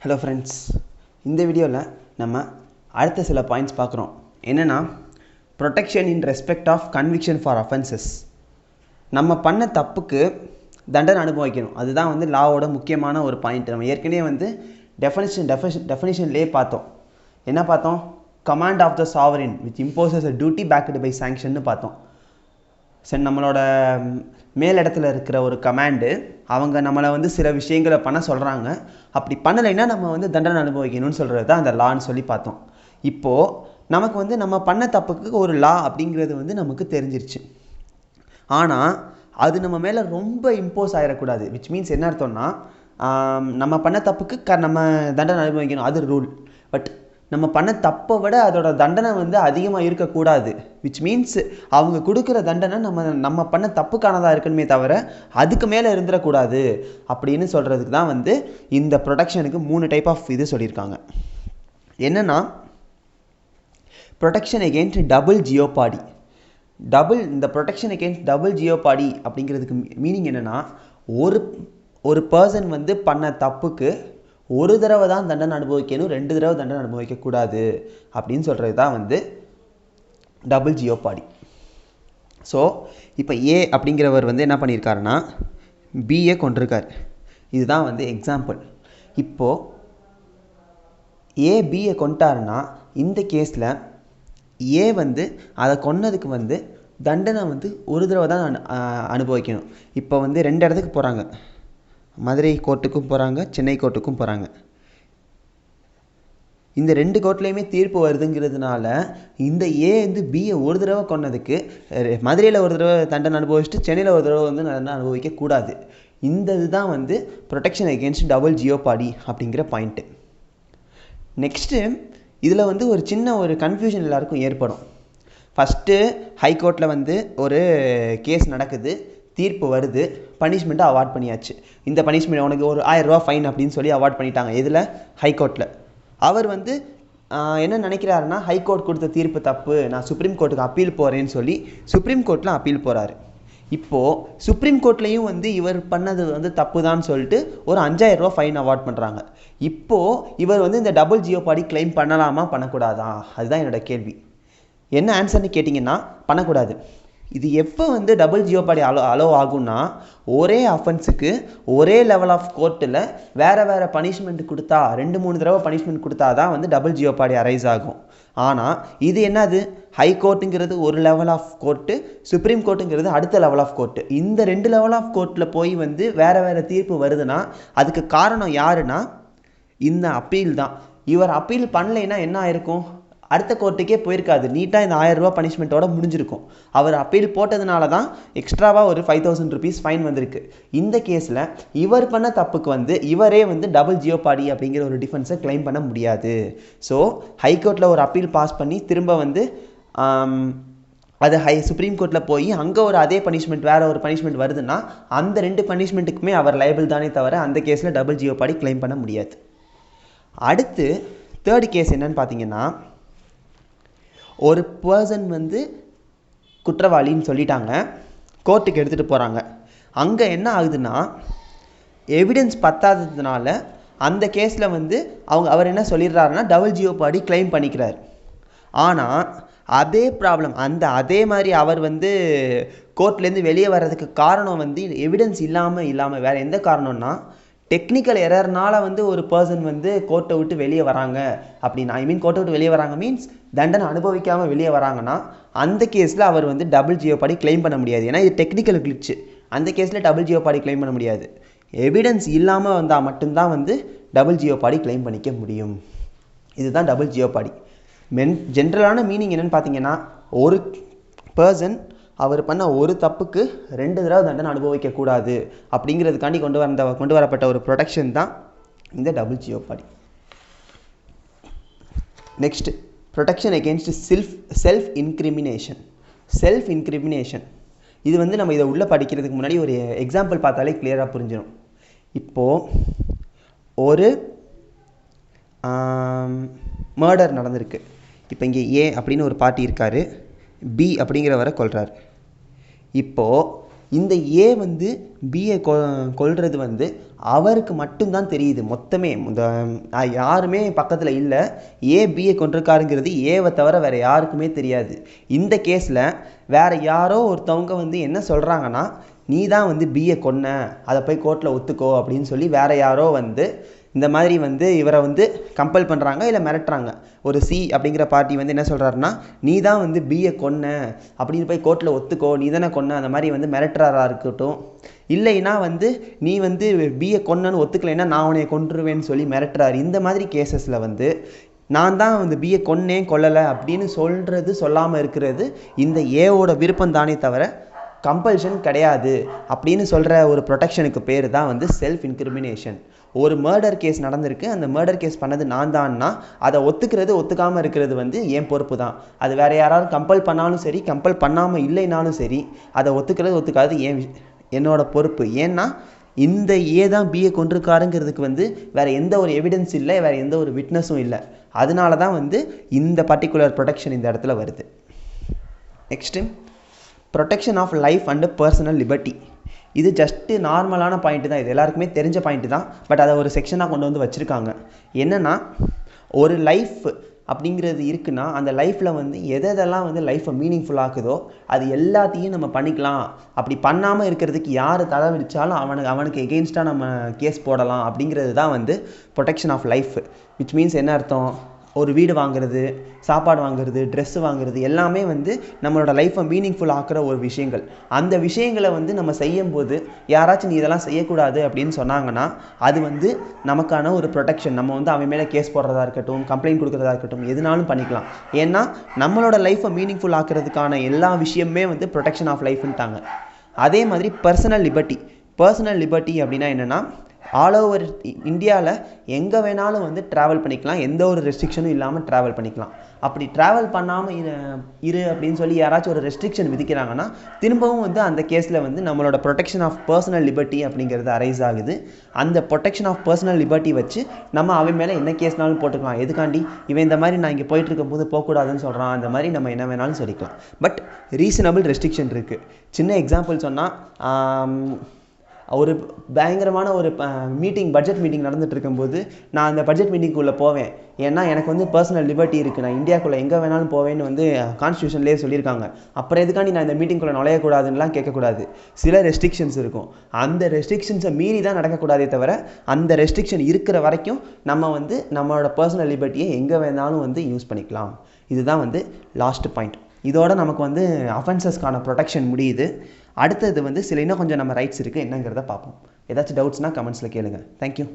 Hello friends, இந்த வீடியோவில் நம்ம அடுத்த சில பாயிண்ட்ஸ் பார்க்குறோம். என்னென்னா protection in respect of conviction for offences. நம்ம பண்ண தப்புக்கு தண்டனை அனுபவிக்கணும். அதுதான் லாவோட முக்கியமான ஒரு பாயிண்ட். நம்ம ஏற்கனவே டெஃபினிஷன்லேயே பார்த்தோம். என்ன பார்த்தோம்? Command of the sovereign which imposes a duty backed by சாங்ஷன்னு பார்த்தோம். சரி, நம்மளோட மேலிடத்தில் இருக்கிற ஒரு கமாண்டு அவங்க நம்மளை சில விஷயங்களை பண்ண சொல்கிறாங்க. அப்படி பண்ணலைன்னா நம்ம தண்டனை அனுபவிக்கணும்னு சொல்கிறது தான் அந்த லான்னு சொல்லி பார்த்தோம். இப்போது நமக்கு நம்ம பண்ண தப்புக்கு ஒரு லா அப்படிங்கிறது நமக்கு தெரிஞ்சிருச்சு. ஆனால் அது நம்ம மேலே ரொம்ப இம்போஸ் ஆகிடக்கூடாது. விச் மீன்ஸ் என்ன அர்த்தம்னா, நம்ம பண்ண தப்புக்கு நம்ம தண்டனை அனுபவிக்கணும், அது ரூல். பட் நம்ம பண்ண தப்பை விட அதோட தண்டனை அதிகமாக இருக்கக்கூடாது. விச் மீன்ஸ் அவங்க கொடுக்குற தண்டனை நம்ம பண்ண தப்புக்கானதாக இருக்கணுமே தவிர அதுக்கு மேலே இருந்துடக்கூடாது அப்படின்னு சொல்கிறதுக்கு தான் இந்த ப்ரொடெக்ஷனுக்கு 3 டைப் ஆஃப் இது சொல்லியிருக்காங்க. என்னென்னா, ப்ரொடெக்ஷன் எகெயின்ஸ்ட் டபுள் ஜியோபாடி. இந்த ப்ரொடெக்ஷன் எகெயின்ஸ்ட் டபுள் ஜியோபாடி அப்படிங்கிறதுக்கு மீனிங் என்னென்னா, ஒரு பர்சன் பண்ண தப்புக்கு ஒரு தடவை தான் தண்டனை அனுபவிக்கணும், 2 தடவை தண்டனை அனுபவிக்கக்கூடாது அப்படின்னு சொல்கிறது தான் டபுள் ஜியோபாடி. ஸோ இப்போ ஏ அப்படிங்கிறவர் என்ன பண்ணியிருக்காருன்னா பிஏ கொண்டிருக்கார். இதுதான் எக்ஸாம்பிள். இப்போது ஏ பிஏ கொண்டாருன்னா இந்த கேஸில் ஏ அதை கொன்னதுக்கு தண்டனை ஒரு தடவை தான் அனுபவிக்கணும். இப்போ 2 இடத்துக்கு போகிறாங்க. மதுரை கோர்ட்டுக்கும் போகிறாங்க, சென்னை கோர்ட்டுக்கும் போகிறாங்க. இந்த 2 கோர்ட்லேயுமே தீர்ப்பு வருதுங்கிறதுனால இந்த ஏ பிஏ ஒரு தடவை கொன்னதுக்கு மதுரையில் ஒரு தடவை தண்டனை அனுபவிச்சுட்டு சென்னையில் ஒரு தடவை தண்டனை அனுபவிக்கக்கூடாது. இந்த இதுதான் ப்ரொடெக்ஷன் எகெயின்ஸ்ட் டபுள் ஜியோபாடி அப்படிங்கிற பாயிண்ட்டு. நெக்ஸ்ட்டு இதில் ஒரு சின்ன ஒரு கன்ஃபியூஷன் எல்லாருக்கும் ஏற்படும். ஃபஸ்ட்டு ஹைகோர்ட்டில் ஒரு கேஸ் நடக்குது, தீர்ப்பு வருது, பனிஷ்மெண்ட்டை அவார்ட் பண்ணியாச்சு. இந்த பனிஷ்மெண்ட் உனக்கு ஒரு 1000 ரூபா ஃபைன் அப்படின்னு சொல்லி அவார்ட் பண்ணிட்டாங்க. இதில் ஹைகோர்ட்டில் அவர் என்ன நினைக்கிறாருன்னா, ஹைகோர்ட் கொடுத்த தீர்ப்பு தப்பு, நான் சுப்ரீம் கோர்ட்டுக்கு அப்பீல் போகிறேன்னு சொல்லி சுப்ரீம் கோர்ட்டில் அப்பீல் போகிறாரு. இப்போது சுப்ரீம் கோர்ட்லேயும் இவர் பண்ணது தப்பு தான் சொல்லிட்டு ஒரு 5000 ரூபா ஃபைன் அவார்ட் பண்ணுறாங்க. இப்போது இவர் இந்த டபுள் ஜியோபாடி கிளைம் பண்ணலாமா பண்ணக்கூடாதா? அதுதான் என்னோட கேள்வி. என்ன ஆன்சர்னு கேட்டிங்கன்னா, பண்ணக்கூடாது. இது எப்போ டபுள் ஜியோபாடி அலோ ஆகும்னா, ஒரே அஃபென்ஸுக்கு ஒரே லெவல் ஆஃப் கோர்ட்டில் வேறு பனிஷ்மெண்ட் கொடுத்தா, 2-3 தடவை பனிஷ்மெண்ட் கொடுத்தா தான் டபுள் ஜியோபாடி அரைஸ் ஆகும். ஆனால் இது என்னது, ஹை கோர்ட்டுங்கிறது ஒரு லெவல் ஆஃப் கோர்ட்டு, சுப்ரீம் கோர்ட்டுங்கிறது அடுத்த லெவல் ஆஃப் கோர்ட்டு. இந்த 2 லெவல் ஆஃப் கோர்ட்டில் போய் வேறு தீர்ப்பு வருதுன்னா அதுக்கு காரணம் யாருன்னா இந்த அப்பீல் தான். இவர் அப்பீல் பண்ணலைன்னா என்ன ஆயிருக்கும், அடுத்த கோர்ட்டுக்கே போயிருக்காது, நீட்டாக இந்த 1000 ரூபா பனிஷ்மெண்ட்டோட முடிஞ்சிருக்கும். அவர் அப்பீல் போட்டதுனால தான் எக்ஸ்ட்ராவாக ஒரு 5000 ருபீஸ் ஃபைன் வந்திருக்கு. இந்த கேஸில் இவர் பண்ண தப்புக்கு இவரே டபுள் ஜியோபாடி அப்படிங்கிற ஒரு டிஃபென்ஸை கிளைம் பண்ண முடியாது. ஸோ ஹைகோர்ட்டில் ஒரு அப்பீல் பாஸ் பண்ணி திரும்ப அது சுப்ரீம் கோர்ட்டில் போய் அங்கே ஒரு அதே பனிஷ்மெண்ட் வேறு ஒரு பனிஷ்மெண்ட் வருதுன்னா அந்த 2 பனிஷ்மெண்ட்டுக்குமே அவர் லைபிள் தானே தவிர அந்த கேஸில் டபுள் ஜியோபாடி கிளைம் பண்ண முடியாது. அடுத்து 3rd கேஸ் என்னன்னு பார்த்தீங்கன்னா, ஒரு பர்சன் குற்றவாளின்னு சொல்லிட்டாங்க, கோர்ட்டுக்கு எடுத்துகிட்டு போகிறாங்க. அங்கே என்ன ஆகுதுன்னா, எவிடன்ஸ் பத்தாததுனால அந்த கேஸில் அவர் என்ன சொல்லிடுறாருன்னா டபுள் ஜியோபாடி கிளைம் பண்ணிக்கிறார். ஆனால் அதே ப்ராப்ளம் அதே மாதிரி அவர் கோர்ட்லேருந்து வெளியே வர்றதுக்கு காரணம் எவிடன்ஸ் இல்லாமல் வேறு எந்த காரணம்னா, டெக்னிக்கல் எரர்னால ஒரு பர்சன் கோர்ட்டை விட்டு வெளியே வராங்க அப்படின்னா, கோர்ட்டை விட்டு வெளியே வராங்க மீன்ஸ் தண்டனை அனுபவிக்காமல் வெளியே வராங்கன்னா அந்த கேஸில் அவர் டபுள் ஜியோபாடி கிளைம் பண்ண முடியாது. ஏன்னா இது டெக்னிக்கல் கிளிச்சு. அந்த கேஸில் டபுள் ஜியோபாடி கிளைம் பண்ண முடியாது. எவிடன்ஸ் இல்லாமல் வந்தால் மட்டும்தான் டபுள் ஜியோபாடி கிளைம் பண்ணிக்க முடியும். இதுதான் டபுள் ஜியோபாடி. ஜென்ரலான மீனிங் என்னென்னு பார்த்தீங்கன்னா, ஒரு பர்சன் அவர் பண்ண ஒரு தப்புக்கு 2 தடவை தண்டனை அனுபவிக்கக்கூடாது அப்படிங்கிறதுக்காண்டி கொண்டு வரப்பட்ட ஒரு ப்ரொடெக்ஷன் தான் இந்த double jeopardy. Next, protection against self incrimination. இது நம்ம இதை உள்ளே படிக்கிறதுக்கு முன்னாடி ஒரு எக்ஸாம்பிள் பார்த்தாலே கிளியராக புரிஞ்சிடும். இப்போது ஒரு மர்டர் நடந்திருக்கு. இப்போ இங்கே ஏ அப்படின்னு ஒரு பார்ட்டி இருக்கார், பி அப்படிங்கிறவரை கொல்றார். இப்போது இந்த ஏ வந்து பிஏ கொல்றது வந்து அவருக்கு மட்டும்தான் தெரியுது. மொத்தமே யாருமே பக்கத்தில் இல்லை. ஏ பிஏ கொண்டிருக்காருங்கிறது ஏவை தவிர வேறு யாருக்குமே தெரியாது. இந்த கேஸில் வேறு யாரோ ஒருத்தவங்க வந்து என்ன சொல்கிறாங்கன்னா, நீ தான் வந்து பிஏ கொன்ன, அதை போய் கோர்ட்டில் ஒத்துக்கோ அப்படின்னு சொல்லி வேறு யாரோ வந்து இந்த மாதிரி வந்து இவரை வந்து கம்பல் பண்ணுறாங்க, இல்லை மிரட்டுறாங்க. ஒரு சி அப்படிங்கிற பார்ட்டி வந்து என்ன சொல்கிறாருன்னா, நீ தான் வந்து பிஏ கொன்ன அப்படின்னு போய் கோர்ட்டில் ஒத்துக்கோ, நீ தானே கொன்ன, அந்த மாதிரி வந்து மிரட்டுறாரா இருக்கட்டும். இல்லைன்னா வந்து நீ வந்து பிஏ கொன்னன்னு ஒத்துக்கலைன்னா நான் உன்னை கொன்றுவேன்னு சொல்லி மிரட்டுறாரு. இந்த மாதிரி கேசஸில் வந்து நான் தான் வந்து பிஏ கொன்னேன் கொல்லலை அப்படின்னு சொல்கிறது சொல்லாமல் இருக்கிறது இந்த ஏவோட விருப்பம் தானே தவிர கம்பல்ஷன் கிடையாது அப்படின்னு சொல்கிற ஒரு ப்ரொடெக்ஷனுக்கு பேர் தான் வந்து செல்ஃப் இன்கிரிமினேஷன். ஒரு மர்டர் கேஸ் நடந்திருக்கு, அந்த மர்டர் கேஸ் பண்ணது நான் தான்னா அதை ஒத்துக்கிறது ஒத்துக்காமல் இருக்கிறது வந்து என் பொறுப்பு தான். அது வேறு யாராவது கம்பல் பண்ணாலும் சரி, கம்பல் பண்ணாமல் இல்லைனாலும் சரி, அதை ஒத்துக்கிறது ஒத்துக்காது என்னோட பொறுப்பு. ஏன்னா இந்த ஏ தான் பிஏ கொண்டிருக்காருங்கிறதுக்கு வந்து வேறு எந்த ஒரு எவிடன்ஸ் இல்லை, வேறு எந்த ஒரு விட்னஸும் இல்லை. அதனால தான் வந்து இந்த பர்டிகுலர் ப்ரொடெக்ஷன் இந்த இடத்துல வருது. Next protection of life and personal liberty. இது ஜஸ்ட்டு நார்மலான பாயிண்ட்டு தான், இது எல்லாருக்குமே தெரிஞ்ச பாயிண்ட்டு தான். பட் அதை ஒரு செக்ஷனாக கொண்டு வந்து வச்சுருக்காங்க. என்னென்னா, ஒரு லைஃப் அப்படிங்கிறது இருக்குன்னா அந்த லைஃப்பில் வந்து எதெல்லாம் வந்து லைஃப்பை மீனிங்ஃபுல் ஆக்குதோ அது எல்லாத்தையும் நம்ம பண்ணிக்கலாம். அப்படி பண்ணாமல் இருக்கிறதுக்கு யார் தலை விரிச்சாலும் அவனுக்கு எகெயின்ஸ்டாக நம்ம கேஸ் போடலாம் அப்படிங்கிறது தான் வந்து protection of life. Which means என்ன அர்த்தம், ஒரு வீடு வாங்குறது, சாப்பாடு வாங்குறது, ட்ரெஸ்ஸு வாங்குறது எல்லாமே வந்து நம்மளோட லைஃப்பை மீனிங்ஃபுல் ஆக்குற ஒரு விஷயங்கள். அந்த விஷயங்களை வந்து நம்ம செய்யும்போது யாராச்சும் நீ இதெல்லாம் செய்யக்கூடாது அப்படின்னு சொன்னாங்கன்னா அது வந்து நமக்கான ஒரு ப்ரொடெக்ஷன். நம்ம வந்து அவன் மேலே கேஸ் போடுறதா இருக்கட்டும், கம்ப்ளைண்ட் கொடுக்குறதா இருக்கட்டும், எதுனாலும் பண்ணிக்கலாம். ஏன்னா நம்மளோட லைஃப்பை மீனிங்ஃபுல் ஆக்குறதுக்கான எல்லா விஷயமே வந்து ப்ரொடெக்ஷன் ஆஃப் லைஃப்ன்ட்டாங்க. அதே மாதிரி பர்சனல் லிபர்ட்டி அப்படின்னா என்னென்னா, ஆல் ஓவர் இந்தியாவில் எங்கே வேணாலும் வந்து ட்ராவல் பண்ணிக்கலாம், எந்த ஒரு ரெஸ்ட்ரிக்ஷனும் இல்லாமல் ட்ராவல் பண்ணிக்கலாம். அப்படி ட்ராவல் பண்ணாமல் இரு அப்படின்னு சொல்லி யாராச்சும் ஒரு ரெஸ்ட்ரிக்ஷன் விதிக்கிறாங்கன்னா திரும்பவும் வந்து அந்த கேஸில் வந்து நம்மளோட ப்ரொடெக்ஷன் ஆஃப் பர்சனல் லிபர்ட்டி அப்படிங்கிறது அரைஸ் ஆகுது. அந்த ப்ரொடெக்ஷன் ஆஃப் பர்சனல் லிபர்ட்டி வச்சு நம்ம அவன் மேலே என்ன கேஸ்னாலும் போட்டுக்கலாம். எதுக்காண்டி, இவன் இந்த மாதிரி நான் இங்கே போயிட்டு இருக்கும் போது போகக்கூடாதுன்னு சொல்கிறான், அந்த மாதிரி நம்ம என்ன வேணாலும் சொல்லிக்கலாம். பட் ரீசனபிள் ரெஸ்ட்ரிக்ஷன் இருக்குது. சின்ன எக்ஸாம்பிள் சொன்னால், ஒரு பயங்கரமான ஒரு பட்ஜெட் மீட்டிங் நடந்துகிட்டு இருக்கும்போது நான் அந்த பட்ஜெட் மீட்டிங்குள்ளே போவேன். ஏன்னா எனக்கு வந்து பர்சனல் லிபர்ட்டி இருக்குது, நான் இந்தியாவுக்குள்ளே எங்கே வேணாலும் போவேன்னு வந்து கான்ஸ்டியூஷன்லேயே சொல்லியிருக்காங்க. அப்புறம் எதுக்காண்டி நான் இந்த மீட்டிங்குள்ளே நுழையக்கூடாதுன்னெலாம் கேட்கக்கூடாது. சில ரெஸ்ட்ரிக்ஷன்ஸ் இருக்கும், அந்த ரெஸ்ட்ரிக்ஷன்ஸை மீறி தான் நடக்கக்கூடாதே தவிர அந்த ரெஸ்ட்ரிக்ஷன் இருக்கிற வரைக்கும் நம்ம வந்து நம்மளோட பர்சனல் லிபர்ட்டியை எங்கே வேணாலும் வந்து யூஸ் பண்ணிக்கலாம். இதுதான் வந்து லாஸ்ட் பாயிண்ட். இதோட நமக்கு வந்து அஃபென்சஸ்க்கான ப்ரொடெக்ஷன் முடியுது. அடுத்தது வந்து இன்னும் கொஞ்சம் நம்ம ரைட்ஸ் இருக்குது என்னங்கிறத பார்ப்போம். ஏதாச்சும் டவுட்ஸ்னால் கமெண்ட்ஸில் கேளுங்கள். தேங்க்யூ.